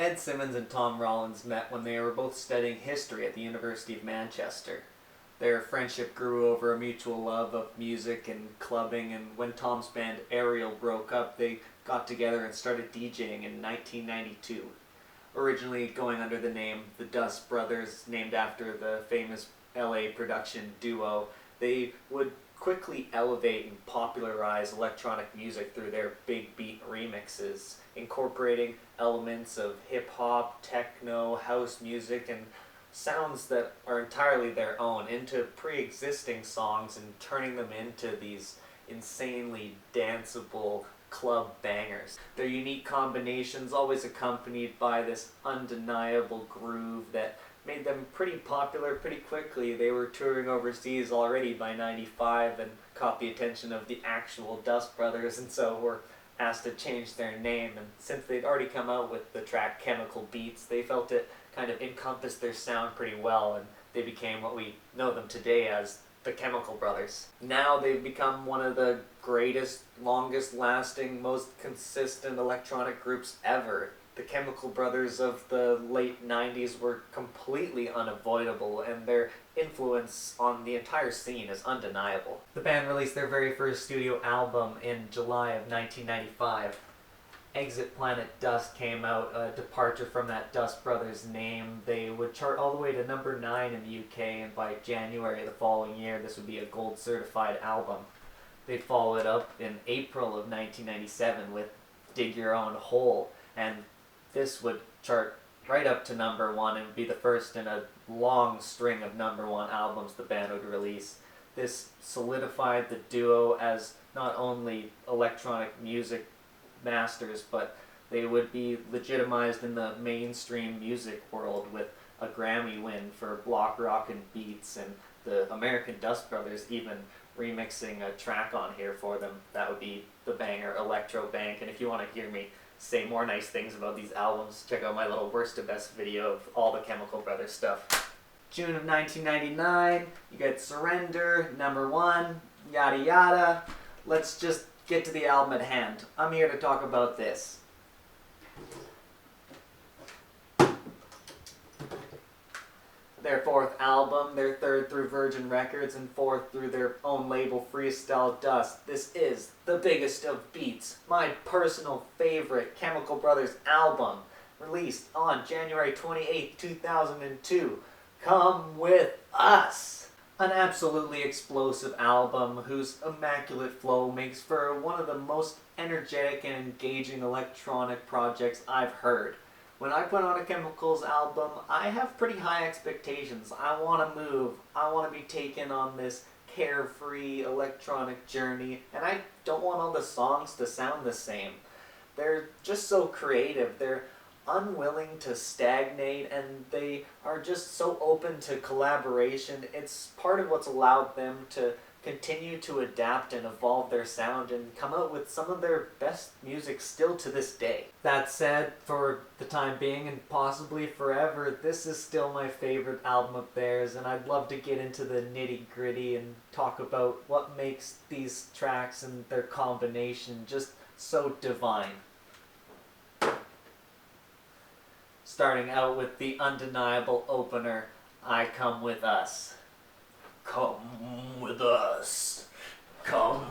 Ed Simmons and Tom Rollins met when they were both studying history at the University of Manchester. Their friendship grew over a mutual love of music and clubbing, and when Tom's band Ariel broke up, they got together and started DJing in 1992. Originally going under the name the Dust Brothers, named after the famous LA production duo, they would quickly elevate and popularize electronic music through their big beat remixes, incorporating elements of hip-hop, techno, house music, and sounds that are entirely their own into pre-existing songs and turning them into these insanely danceable club bangers. Their unique combinations always accompanied by this undeniable groove that made them pretty popular pretty quickly. They were touring overseas already by '95 and caught the attention of the actual Dust Brothers, and so were asked to change their name. And since they'd already come out with the track Chemical Beats, they felt it kind of encompassed their sound pretty well, and they became what we know them today as the Chemical Brothers. Now they've become one of the greatest, longest lasting, most consistent electronic groups ever. The Chemical Brothers of the late 90s were completely unavoidable, and their influence on the entire scene is undeniable. The band released their very first studio album in July of 1995. Exit Planet Dust came out, a departure from that Dust Brothers name. They would chart all the way to number 9 in the UK, and by January the following year this would be a gold certified album. They'd follow it up in April of 1997 with Dig Your Own Hole, and this would chart right up to number 1 and would be the first in a long string of number 1 albums the band would release. This solidified the duo as not only electronic music masters, but they would be legitimized in the mainstream music world with a Grammy win for Block Rockin' Beats, and the American Dust Brothers even remixing a track on here for them. That would be the banger Electro Bank. And if you want to hear me say more nice things about these albums, check out my little worst to best video of all the Chemical Brothers stuff. June of 1999, you get Surrender, number 1, yada yada. Let's just get to the album at hand. I'm here to talk about this. Their 4th album, their 3rd through Virgin Records, and 4th through their own label Freestyle Dust. This is the biggest of beats, my personal favorite Chemical Brothers album, released on January 28, 2002. Come with us! An absolutely explosive album whose immaculate flow makes for one of the most energetic and engaging electronic projects I've heard. When I put on a Chemicals album, I have pretty high expectations. I want to move. I want to be taken on this carefree electronic journey, and I don't want all the songs to sound the same. They're just so creative. They're unwilling to stagnate, and they are just so open to collaboration. It's part of what's allowed them to continue to adapt and evolve their sound and come out with some of their best music still to this day. That said, for the time being and possibly forever, this is still my favorite album of theirs, and I'd love to get into the nitty-gritty and talk about what makes these tracks and their combination just so divine. Starting out with the undeniable opener, I Come With Us. Come with us. Come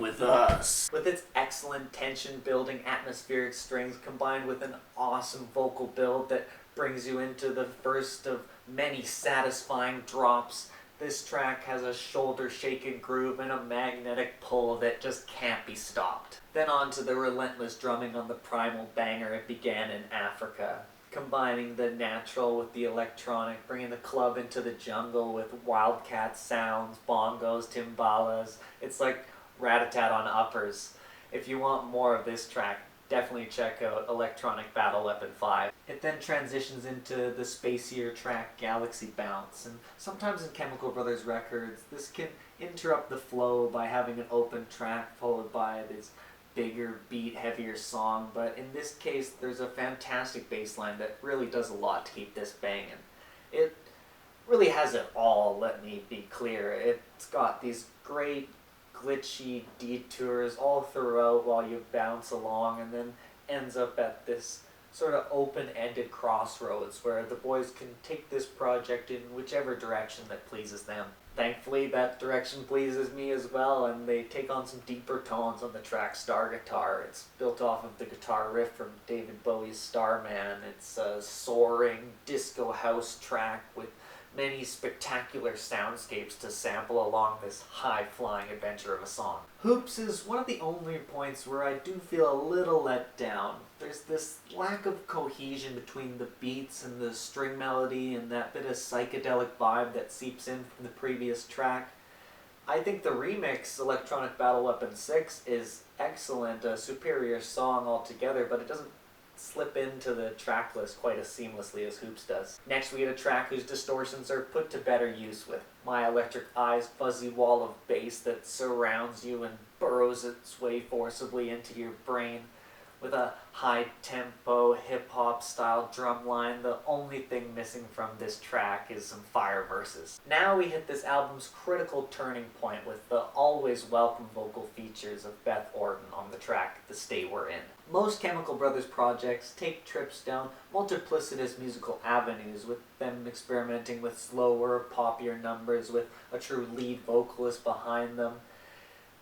with us. With its excellent tension-building atmospheric strings combined with an awesome vocal build that brings you into the first of many satisfying drops, this track has a shoulder-shaking groove and a magnetic pull that just can't be stopped. Then on to the relentless drumming on the Primal Banger, It Began in Africa. Combining the natural with the electronic, bringing the club into the jungle with wildcat sounds, bongos, timbalas. It's like rat-a-tat on uppers. If you want more of this track, definitely check out Electronic Battle Weapon 5. It then transitions into the spacier track Galaxy Bounce, and sometimes in Chemical Brothers records, this can interrupt the flow by having an open track followed by this bigger beat, heavier song, but in this case there's a fantastic bass line that really does a lot to keep this banging. It really has it all, let me be clear. It's got these great glitchy detours all throughout while you bounce along, and then ends up at this sort of open-ended crossroads where the boys can take this project in whichever direction that pleases them. Thankfully, that direction pleases me as well, and they take on some deeper tones on the track Star Guitar. It's built off of the guitar riff from David Bowie's Starman. It's a soaring disco house track with many spectacular soundscapes to sample along this high-flying adventure of a song. Hoops is one of the only points where I do feel a little let down. There's this lack of cohesion between the beats and the string melody and that bit of psychedelic vibe that seeps in from the previous track. I think the remix, Electronic Battle Weapon 6, is excellent, a superior song altogether, but it doesn't slip into the track list quite as seamlessly as Hoops does. Next we get a track whose distortions are put to better use with My Electric Eye's fuzzy wall of bass that surrounds you and burrows its way forcibly into your brain. With a high-tempo, hip-hop style drum line, the only thing missing from this track is some fire verses. Now we hit this album's critical turning point with the always welcome vocal features of Beth Orton on the track The State We're In. Most Chemical Brothers projects take trips down multiplicitous musical avenues, with them experimenting with slower, poppier numbers with a true lead vocalist behind them.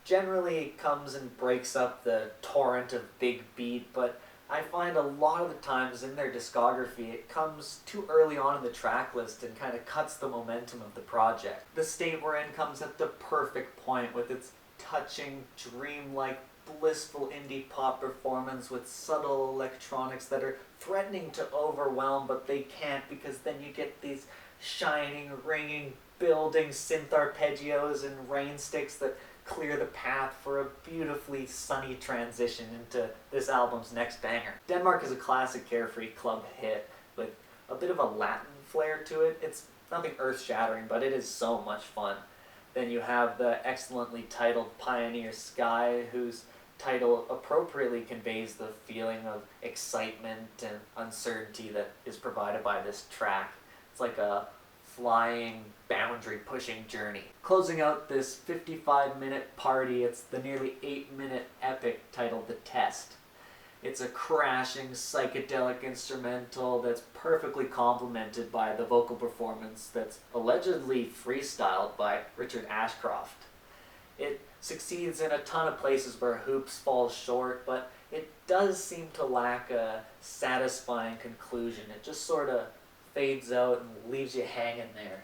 Generally it comes and breaks up the torrent of big beat, but I find a lot of the times in their discography it comes too early on in the track list and kind of cuts the momentum of the project. The State We're In comes at the perfect point with its touching, dreamlike, blissful indie pop performance with subtle electronics that are threatening to overwhelm, but they can't, because then you get these shining, ringing, building synth arpeggios and rain sticks that clear the path for a beautifully sunny transition into this album's next banger. Denmark is a classic carefree club hit with a bit of a Latin flair to it. It's nothing earth-shattering, but it is so much fun. Then you have the excellently titled Pioneer Sky, whose title appropriately conveys the feeling of excitement and uncertainty that is provided by this track. It's like a flying, boundary-pushing journey. Closing out this 55-minute party, it's the nearly 8-minute epic titled The Test. It's a crashing, psychedelic instrumental that's perfectly complemented by the vocal performance that's allegedly freestyled by Richard Ashcroft. It succeeds in a ton of places where Hoops falls short, but it does seem to lack a satisfying conclusion. It just sort of fades out and leaves you hanging there.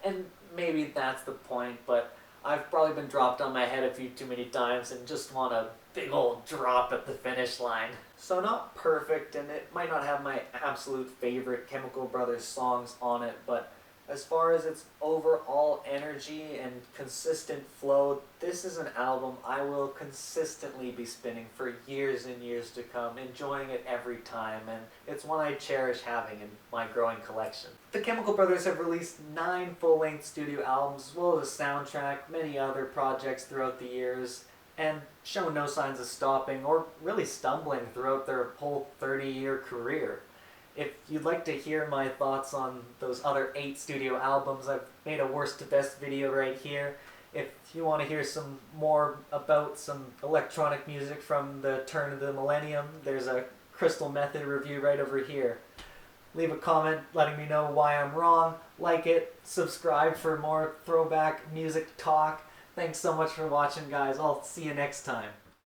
And maybe that's the point, but I've probably been dropped on my head a few too many times and just want a big old drop at the finish line. So not perfect, and it might not have my absolute favorite Chemical Brothers songs on it, but as far as its overall energy and consistent flow, this is an album I will consistently be spinning for years and years to come, enjoying it every time, and it's one I cherish having in my growing collection. The Chemical Brothers have released 9 full-length studio albums, as well as a soundtrack, many other projects throughout the years, and show no signs of stopping or really stumbling throughout their whole 30-year career. If you'd like to hear my thoughts on those other 8 studio albums, I've made a worst to best video right here. If you want to hear some more about some electronic music from the turn of the millennium, there's a Crystal Method review right over here. Leave a comment letting me know why I'm wrong, like it, subscribe for more throwback music talk. Thanks so much for watching, guys. I'll see you next time.